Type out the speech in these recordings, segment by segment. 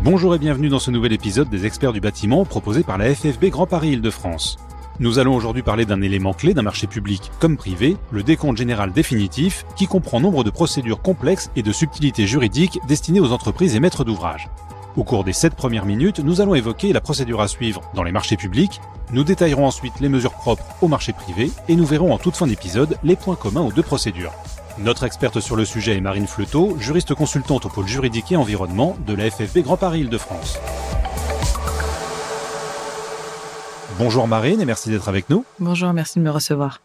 Bonjour et bienvenue dans ce nouvel épisode des Experts du bâtiment proposé par la FFB Grand Paris Île-de-France. Nous allons aujourd'hui parler d'un élément clé d'un marché public comme privé, le décompte général définitif, qui comprend nombre de procédures complexes et de subtilités juridiques destinées aux entreprises et maîtres d'ouvrage. Au cours des 7 premières minutes, nous allons évoquer la procédure à suivre dans les marchés publics, nous détaillerons ensuite les mesures propres au marché privé et nous verrons en toute fin d'épisode les points communs aux deux procédures. Notre experte sur le sujet est Marine Fleutot, juriste consultante au pôle juridique et environnement de la FFB Grand Paris Île-de-France. Bonjour Marine et merci d'être avec nous. Bonjour, merci de me recevoir.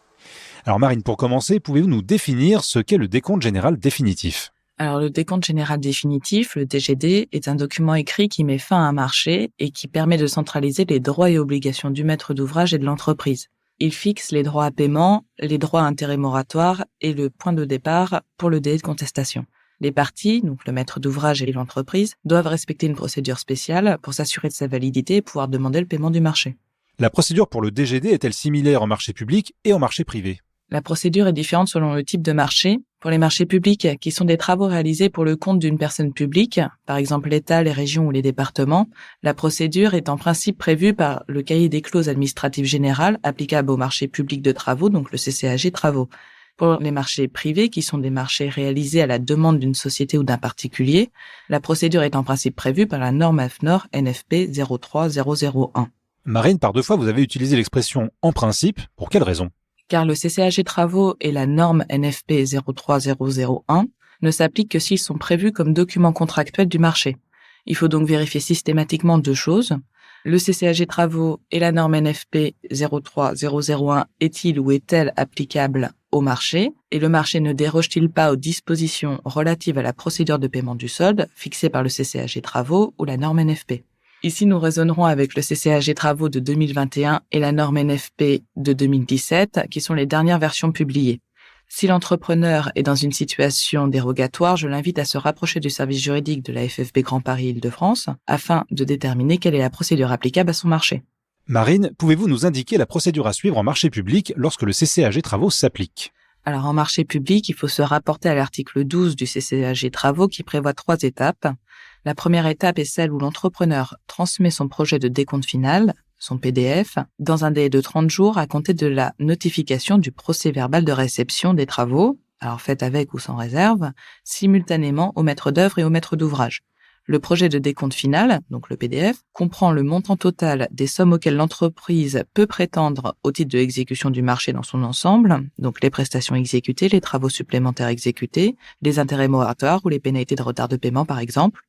Alors Marine, pour commencer, pouvez-vous nous définir ce qu'est le décompte général définitif ? Alors le décompte général définitif, le DGD, est un document écrit qui met fin à un marché et qui permet de centraliser les droits et obligations du maître d'ouvrage et de l'entreprise. Il fixe les droits à paiement, les droits à intérêt moratoire et le point de départ pour le délai de contestation. Les parties, donc le maître d'ouvrage et l'entreprise, doivent respecter une procédure spéciale pour s'assurer de sa validité et pouvoir demander le paiement du marché. La procédure pour le DGD est-elle similaire en marché public et en marché privé ? La procédure est différente selon le type de marché. Pour les marchés publics, qui sont des travaux réalisés pour le compte d'une personne publique, par exemple l'État, les régions ou les départements, la procédure est en principe prévue par le cahier des clauses administratives générales applicable au marché public de travaux, donc le CCAG Travaux. Pour les marchés privés, qui sont des marchés réalisés à la demande d'une société ou d'un particulier, la procédure est en principe prévue par la norme AFNOR NFP 03001. Marine, par 2 fois, vous avez utilisé l'expression « en principe ». Pour quelle raison ? Car le CCAG Travaux et la norme NFP 03001 ne s'appliquent que s'ils sont prévus comme documents contractuels du marché. Il faut donc vérifier systématiquement 2 choses. Le CCAG Travaux et la norme NFP 03001 est-il ou est-elle applicable au marché et le marché ne déroge-t-il pas aux dispositions relatives à la procédure de paiement du solde fixée par le CCAG Travaux ou la norme NFP. Ici, nous raisonnerons avec le CCAG Travaux de 2021 et la norme NFP de 2017, qui sont les dernières versions publiées. Si l'entrepreneur est dans une situation dérogatoire, je l'invite à se rapprocher du service juridique de la FFB Grand Paris Île-de-France afin de déterminer quelle est la procédure applicable à son marché. Marine, pouvez-vous nous indiquer la procédure à suivre en marché public lorsque le CCAG Travaux s'applique ? Alors, en marché public, il faut se rapporter à l'article 12 du CCAG Travaux qui prévoit 3 étapes. La première étape est celle où l'entrepreneur transmet son projet de décompte final, son PDF, dans un délai de 30 jours à compter de la notification du procès-verbal de réception des travaux, alors fait avec ou sans réserve, simultanément au maître d'œuvre et au maître d'ouvrage. Le projet de décompte final, donc le PDF, comprend le montant total des sommes auxquelles l'entreprise peut prétendre au titre de l'exécution du marché dans son ensemble, donc les prestations exécutées, les travaux supplémentaires exécutés, les intérêts moratoires ou les pénalités de retard de paiement par exemple.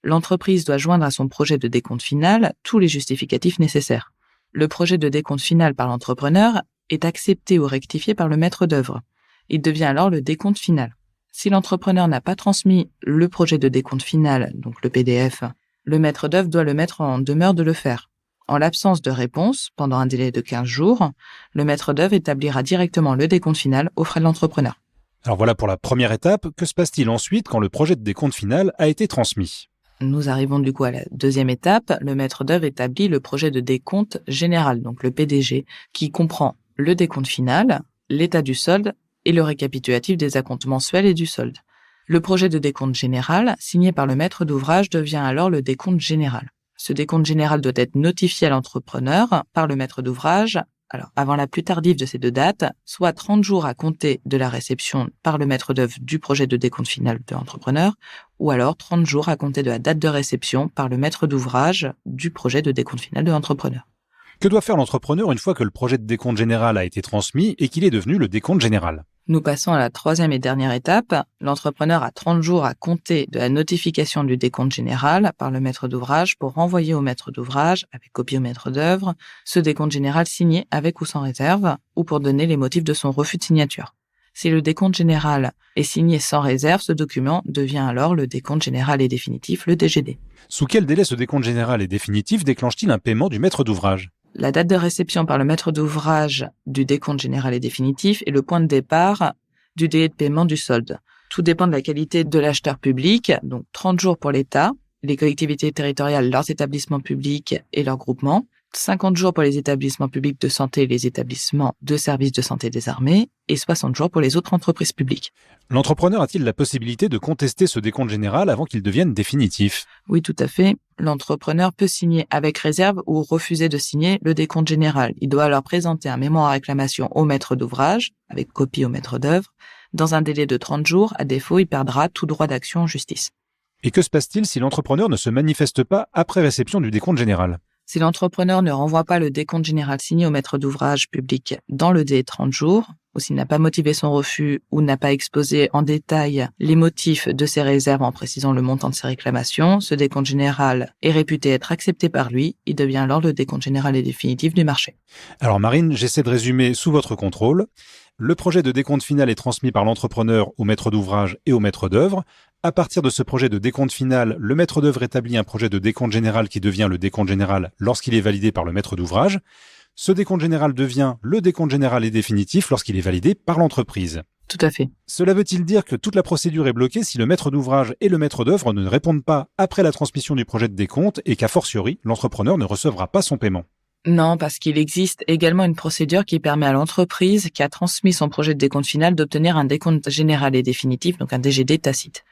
L'entreprise doit joindre à son projet de décompte final tous les justificatifs nécessaires. Le projet de décompte final par l'entrepreneur est accepté ou rectifié par le maître d'œuvre. Il devient alors le décompte final. Si l'entrepreneur n'a pas transmis le projet de décompte final, donc le PDF, le maître d'œuvre doit le mettre en demeure de le faire. En l'absence de réponse, pendant un délai de 15 jours, le maître d'œuvre établira directement le décompte final aux frais de l'entrepreneur. Alors voilà pour la première étape. Que se passe-t-il ensuite quand le projet de décompte final a été transmis ? Nous arrivons du coup à la deuxième étape. Le maître d'œuvre établit le projet de décompte général, donc le PDG, qui comprend le décompte final, l'état du solde et le récapitulatif des acomptes mensuels et du solde. Le projet de décompte général, signé par le maître d'ouvrage, devient alors le décompte général. Ce décompte général doit être notifié à l'entrepreneur par le maître d'ouvrage, alors avant la plus tardive de ces 2 dates, soit 30 jours à compter de la réception par le maître d'œuvre du projet de décompte final de l'entrepreneur, ou alors 30 jours à compter de la date de réception par le maître d'ouvrage du projet de décompte final de l'entrepreneur. Que doit faire l'entrepreneur une fois que le projet de décompte général a été transmis et qu'il est devenu le décompte général ? Nous passons à la 3e et dernière étape. L'entrepreneur a 30 jours à compter de la notification du décompte général par le maître d'ouvrage pour renvoyer au maître d'ouvrage, avec copie au maître d'œuvre, ce décompte général signé avec ou sans réserve, ou pour donner les motifs de son refus de signature. Si le décompte général est signé sans réserve, ce document devient alors le décompte général et définitif, le DGD. Sous quel délai ce décompte général et définitif déclenche-t-il un paiement du maître d'ouvrage ? La date de réception par le maître d'ouvrage du décompte général et définitif est le point de départ du délai de paiement du solde. Tout dépend de la qualité de l'acheteur public, donc 30 jours pour l'État, les collectivités territoriales, leurs établissements publics et leurs groupements, 50 jours pour les établissements publics de santé et les établissements de services de santé des armées et 60 jours pour les autres entreprises publiques. L'entrepreneur a-t-il la possibilité de contester ce décompte général avant qu'il devienne définitif ? Oui, tout à fait. L'entrepreneur peut signer avec réserve ou refuser de signer le décompte général. Il doit alors présenter un mémoire à réclamation au maître d'ouvrage, avec copie au maître d'œuvre, dans un délai de 30 jours. À défaut, il perdra tout droit d'action en justice. Et que se passe-t-il si l'entrepreneur ne se manifeste pas après réception du décompte général ? Si l'entrepreneur ne renvoie pas le décompte général signé au maître d'ouvrage public dans le délai de 30 jours, ou s'il n'a pas motivé son refus ou n'a pas exposé en détail les motifs de ses réserves en précisant le montant de ses réclamations, ce décompte général est réputé être accepté par lui. Il devient alors le décompte général et définitif du marché. Alors Marine, j'essaie de résumer sous votre contrôle. Le projet de décompte final est transmis par l'entrepreneur au maître d'ouvrage et au maître d'œuvre. À partir de ce projet de décompte final, le maître d'œuvre établit un projet de décompte général qui devient le décompte général lorsqu'il est validé par le maître d'ouvrage. Ce décompte général devient le décompte général et définitif lorsqu'il est validé par l'entreprise. Tout à fait. Cela veut-il dire que toute la procédure est bloquée si le maître d'ouvrage et le maître d'œuvre ne répondent pas après la transmission du projet de décompte et qu'a fortiori, l'entrepreneur ne recevra pas son paiement ? Non, parce qu'il existe également une procédure qui permet à l'entreprise qui a transmis son projet de décompte final d'obtenir un décompte général et définitif, donc un DGD tacite.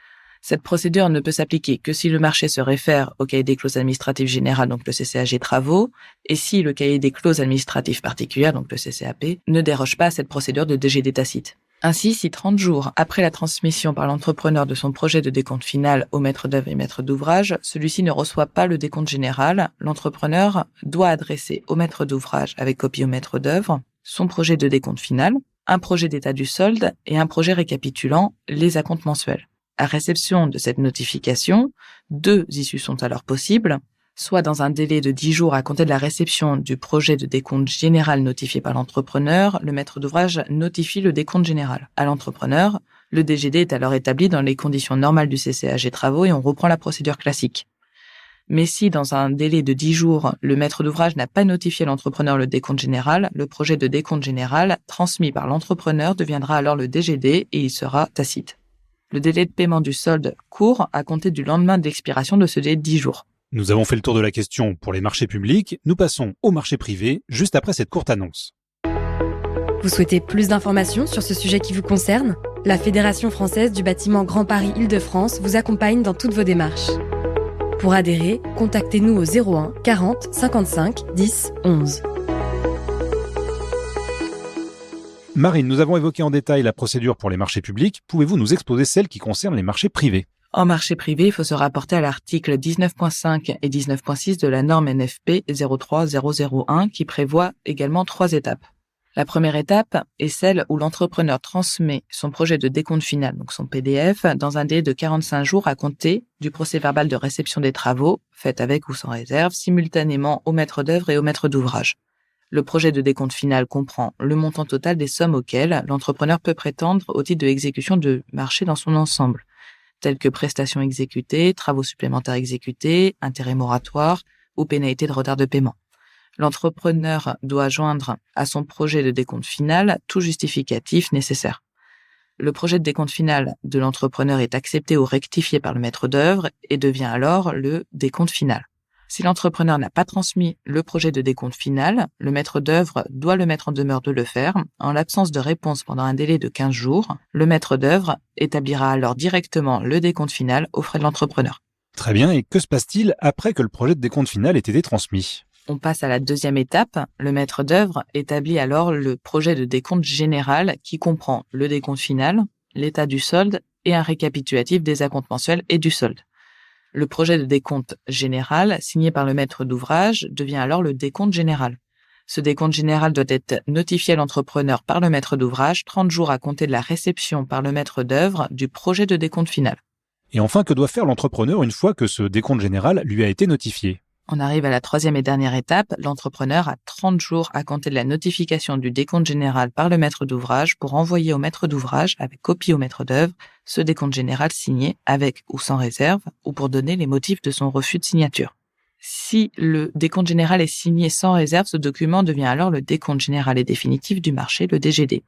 Cette procédure ne peut s'appliquer que si le marché se réfère au cahier des clauses administratives générales, donc le CCAG travaux, et si le cahier des clauses administratives particulières, donc le CCAP, ne déroge pas à cette procédure de DGD tacite. Ainsi, si 30 jours après la transmission par l'entrepreneur de son projet de décompte final au maître d'œuvre et maître d'ouvrage, celui-ci ne reçoit pas le décompte général, l'entrepreneur doit adresser au maître d'ouvrage avec copie au maître d'œuvre son projet de décompte final, un projet d'état du solde et un projet récapitulant les acomptes mensuels. À réception de cette notification, 2 issues sont alors possibles, soit dans un délai de 10 jours à compter de la réception du projet de décompte général notifié par l'entrepreneur, le maître d'ouvrage notifie le décompte général à l'entrepreneur. Le DGD est alors établi dans les conditions normales du CCAG travaux et on reprend la procédure classique. Mais si, dans un délai de 10 jours, le maître d'ouvrage n'a pas notifié à l'entrepreneur le décompte général, le projet de décompte général transmis par l'entrepreneur deviendra alors le DGD et il sera tacite. Le délai de paiement du solde court à compter du lendemain de l'expiration de ce délai de 10 jours. Nous avons fait le tour de la question pour les marchés publics. Nous passons au marché privé juste après cette courte annonce. Vous souhaitez plus d'informations sur ce sujet qui vous concerne ? La Fédération française du bâtiment Grand Paris Île-de-France vous accompagne dans toutes vos démarches. Pour adhérer, contactez-nous au 01 40 55 10 11. Marine, nous avons évoqué en détail la procédure pour les marchés publics. Pouvez-vous nous exposer celle qui concerne les marchés privés ? En marché privé, il faut se rapporter à l'article 19.5 et 19.6 de la norme NFP 03001 qui prévoit également 3 étapes. La première étape est celle où l'entrepreneur transmet son projet de décompte final, donc son PDF, dans un délai de 45 jours à compter du procès-verbal de réception des travaux, fait avec ou sans réserve, simultanément au maître d'œuvre et au maître d'ouvrage. Le projet de décompte final comprend le montant total des sommes auxquelles l'entrepreneur peut prétendre au titre de l'exécution de marché dans son ensemble, tels que prestations exécutées, travaux supplémentaires exécutés, intérêts moratoires ou pénalités de retard de paiement. L'entrepreneur doit joindre à son projet de décompte final tout justificatif nécessaire. Le projet de décompte final de l'entrepreneur est accepté ou rectifié par le maître d'œuvre et devient alors le décompte final. Si l'entrepreneur n'a pas transmis le projet de décompte final, le maître d'œuvre doit le mettre en demeure de le faire. En l'absence de réponse pendant un délai de 15 jours, le maître d'œuvre établira alors directement le décompte final aux frais de l'entrepreneur. Très bien, et que se passe-t-il après que le projet de décompte final ait été transmis ? On passe à la deuxième étape. Le maître d'œuvre établit alors le projet de décompte général qui comprend le décompte final, l'état du solde et un récapitulatif des acomptes mensuels et du solde. Le projet de décompte général, signé par le maître d'ouvrage, devient alors le décompte général. Ce décompte général doit être notifié à l'entrepreneur par le maître d'ouvrage 30 jours à compter de la réception par le maître d'œuvre du projet de décompte final. Et enfin, que doit faire l'entrepreneur une fois que ce décompte général lui a été notifié ? On arrive à la troisième et dernière étape. L'entrepreneur a 30 jours à compter de la notification du décompte général par le maître d'ouvrage pour envoyer au maître d'ouvrage, avec copie au maître d'œuvre, ce décompte général signé avec ou sans réserve ou pour donner les motifs de son refus de signature. Si le décompte général est signé sans réserve, ce document devient alors le décompte général et définitif du marché, le DGD.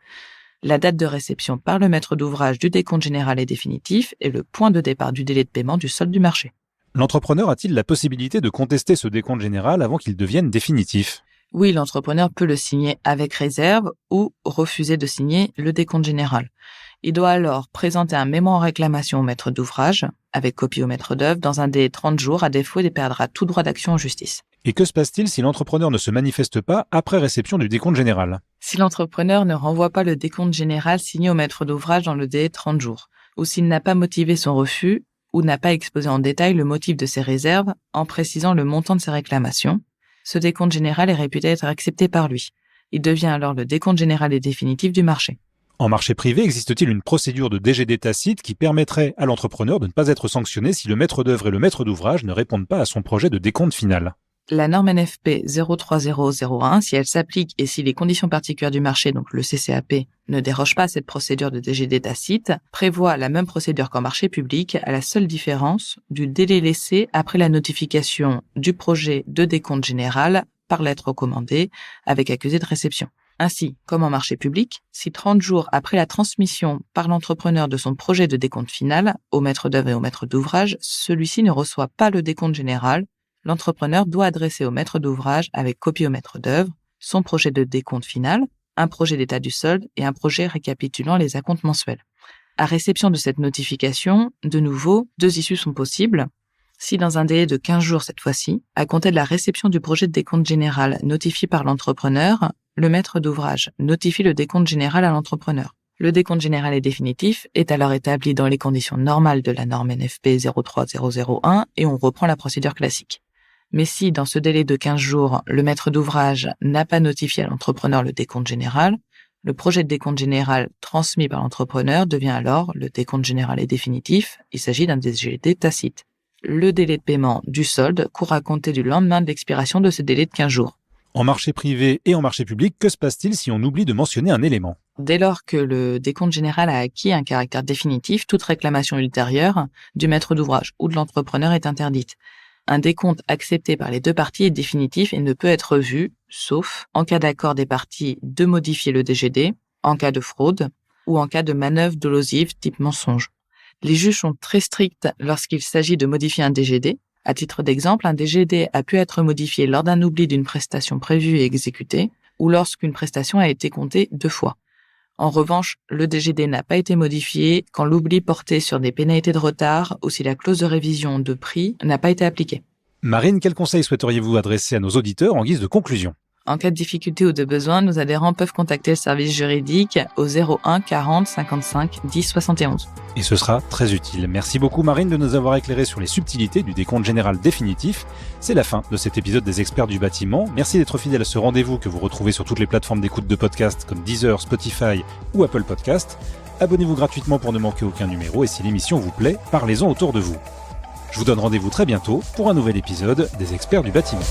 La date de réception par le maître d'ouvrage du décompte général et définitif est le point de départ du délai de paiement du solde du marché. L'entrepreneur a-t-il la possibilité de contester ce décompte général avant qu'il devienne définitif ? Oui, l'entrepreneur peut le signer avec réserve ou refuser de signer le décompte général. Il doit alors présenter un mémo en réclamation au maître d'ouvrage, avec copie au maître d'œuvre, dans un délai de 30 jours. À défaut, il perdra tout droit d'action en justice. Et que se passe-t-il si l'entrepreneur ne se manifeste pas après réception du décompte général ? Si l'entrepreneur ne renvoie pas le décompte général signé au maître d'ouvrage dans le délai de 30 jours, ou s'il n'a pas motivé son refus, ou n'a pas exposé en détail le motif de ses réserves en précisant le montant de ses réclamations, ce décompte général est réputé être accepté par lui. Il devient alors le décompte général et définitif du marché. En marché privé, existe-t-il une procédure de DGD tacite qui permettrait à l'entrepreneur de ne pas être sanctionné si le maître d'œuvre et le maître d'ouvrage ne répondent pas à son projet de décompte final ? La norme NFP 03001, si elle s'applique et si les conditions particulières du marché, donc le CCAP, ne dérogent pas à cette procédure de DGD tacite, prévoit la même procédure qu'en marché public, à la seule différence du délai laissé après la notification du projet de décompte général par lettre recommandée avec accusé de réception. Ainsi, comme en marché public, si 30 jours après la transmission par l'entrepreneur de son projet de décompte final au maître d'œuvre et au maître d'ouvrage, celui-ci ne reçoit pas le décompte général, l'entrepreneur doit adresser au maître d'ouvrage avec copie au maître d'œuvre son projet de décompte final, un projet d'état du solde et un projet récapitulant les acomptes mensuels. À réception de cette notification, de nouveau, 2 issues sont possibles. Si dans un délai de 15 jours cette fois-ci, à compter de la réception du projet de décompte général notifié par l'entrepreneur, le maître d'ouvrage notifie le décompte général à l'entrepreneur. Le décompte général et définitif est alors établi dans les conditions normales de la norme NFP 03001 et on reprend la procédure classique. Mais si, dans ce délai de 15 jours, le maître d'ouvrage n'a pas notifié à l'entrepreneur le décompte général, le projet de décompte général transmis par l'entrepreneur devient alors le décompte général et définitif. Il s'agit d'un DGD tacite. Le délai de paiement du solde court à compter du lendemain de l'expiration de ce délai de 15 jours. En marché privé et en marché public, que se passe-t-il si on oublie de mentionner un élément ? Dès lors que le décompte général a acquis un caractère définitif, toute réclamation ultérieure du maître d'ouvrage ou de l'entrepreneur est interdite. Un décompte accepté par les 2 parties est définitif et ne peut être revu, sauf en cas d'accord des parties de modifier le DGD, en cas de fraude ou en cas de manœuvre dolosive type mensonge. Les juges sont très stricts lorsqu'il s'agit de modifier un DGD. À titre d'exemple, un DGD a pu être modifié lors d'un oubli d'une prestation prévue et exécutée ou lorsqu'une prestation a été comptée 2 fois. En revanche, le DGD n'a pas été modifié quand l'oubli portait sur des pénalités de retard ou si la clause de révision de prix n'a pas été appliquée. Marine, quels conseils souhaiteriez-vous adresser à nos auditeurs en guise de conclusion ? En cas de difficulté ou de besoin, nos adhérents peuvent contacter le service juridique au 01 40 55 10 71. Et ce sera très utile. Merci beaucoup Marine de nous avoir éclairé sur les subtilités du décompte général définitif. C'est la fin de cet épisode des Experts du bâtiment. Merci d'être fidèle à ce rendez-vous que vous retrouvez sur toutes les plateformes d'écoute de podcasts comme Deezer, Spotify ou Apple Podcast. Abonnez-vous gratuitement pour ne manquer aucun numéro et si l'émission vous plaît, parlez-en autour de vous. Je vous donne rendez-vous très bientôt pour un nouvel épisode des Experts du bâtiment.